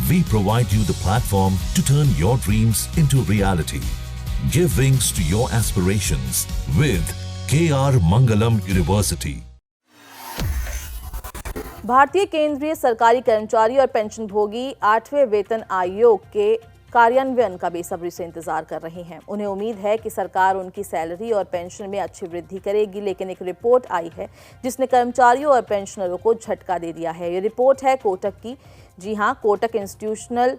We provide you the platform to turn your dreams into reality. Give wings to your aspirations with KR Mangalam University. भारतीय केंद्रीय सरकारी कर्मचारी और पेंशनभोगी 8वें वेतन आयोग के कार्यान्वयन का बेसब्री से इंतजार कर रहे हैं। उन्हें उम्मीद है कि सरकार उनकी सैलरी और पेंशन में अच्छी वृद्धि करेगी, लेकिन एक रिपोर्ट आई है जिसने कर्मचारियों और पेंशनरों को झटका दे दिया है। ये रिपोर्ट है कोटक की। जी हां, कोटक इंस्टीट्यूशनल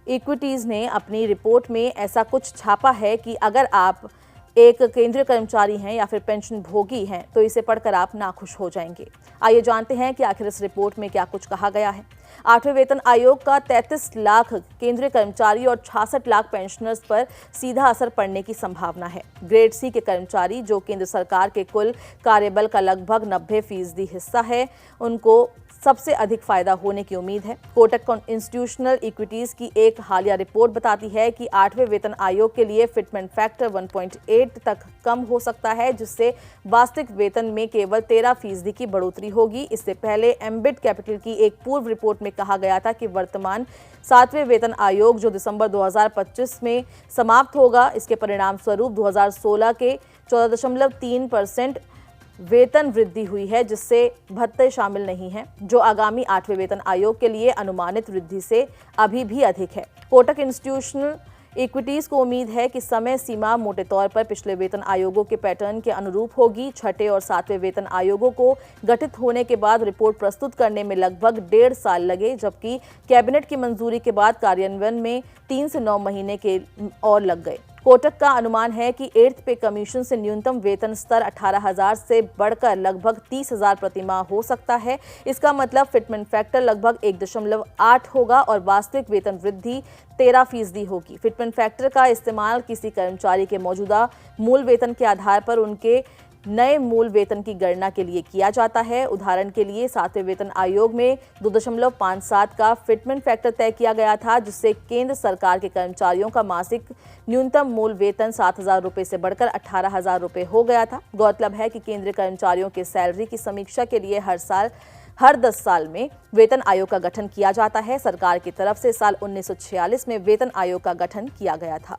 इक्विटीज ने अपनी रिपोर्ट में ऐसा कुछ छापा है कि अगर आप एक केंद्रीय कर्मचारी हैं या फिर पेंशन भोगी हैं तो इसे पढ़कर आप नाखुश हो जाएंगे। आइए जानते हैं कि आखिर इस रिपोर्ट में क्या कुछ कहा गया है। 8वें वेतन आयोग का 33 लाख केंद्रीय कर्मचारी और 66 लाख पेंशनर्स पर सीधा असर पड़ने की संभावना है। ग्रेड सी के कर्मचारी, जो केंद्र सरकार के कुल कार्यबल का लगभग 90% हिस्सा है, उनको सबसे अधिक फायदा होने की उम्मीद है। कोटक इंस्टीट्यूशनल इक्विटीज की एक हालिया रिपोर्ट बताती है कि 8वें वेतन आयोग के लिए फिटमेंट फैक्टर 1.8 तक कम हो सकता है, जिससे वास्तविक वेतन में केवल 13% की बढ़ोतरी होगी। इससे पहले एम्बिट कैपिटल की एक पूर्व रिपोर्ट में कहा गया था कि वर्तमान 7वें वेतन आयोग, जो दिसंबर 2025 में समाप्त होगा, इसके परिणाम स्वरूप 2016 के 14.3% वेतन वृद्धि हुई है, जिससे भत्ते शामिल नहीं हैं, जो आगामी 8वें वेतन आयोग के लिए अनुमानित वृद्धि से अभी भी अधिक है। कोटक इंस्टीट्यूशनल इक्विटीज को उम्मीद है कि समय सीमा मोटे तौर पर पिछले वेतन आयोगों के पैटर्न के अनुरूप होगी। 6ठे और 7वें वेतन आयोगों को गठित होने के बाद रिपोर्ट प्रस्तुत करने में लगभग 1.5 साल लगे, जबकि कैबिनेट की मंजूरी के बाद कार्यान्वयन में 3 से 9 महीने के और लग गए। कोटक का अनुमान है कि 8th पे कमीशन से न्यूनतम वेतन स्तर 18,000 से बढ़कर लगभग 30,000 प्रतिमाह हो सकता है। इसका मतलब फिटमेंट फैक्टर लगभग 1.8 होगा और वास्तविक वेतन वृद्धि 13% होगी। फिटमेंट फैक्टर का इस्तेमाल किसी कर्मचारी के मौजूदा मूल वेतन के आधार पर उनके नए मूल वेतन की गणना के लिए किया जाता है। उदाहरण के लिए 7वें वेतन आयोग में 2.57 का फिटमेंट फैक्टर तय किया गया था, जिससे केंद्र सरकार के कर्मचारियों का मासिक न्यूनतम मूल वेतन 7,000 रुपये से बढ़कर 18,000 रुपये हो गया था। गौरतलब है कि केंद्रीय कर्मचारियों के सैलरी की समीक्षा के लिए हर 10 साल में वेतन आयोग का गठन किया जाता है। सरकार की तरफ से साल 1946 में वेतन आयोग का गठन किया गया था।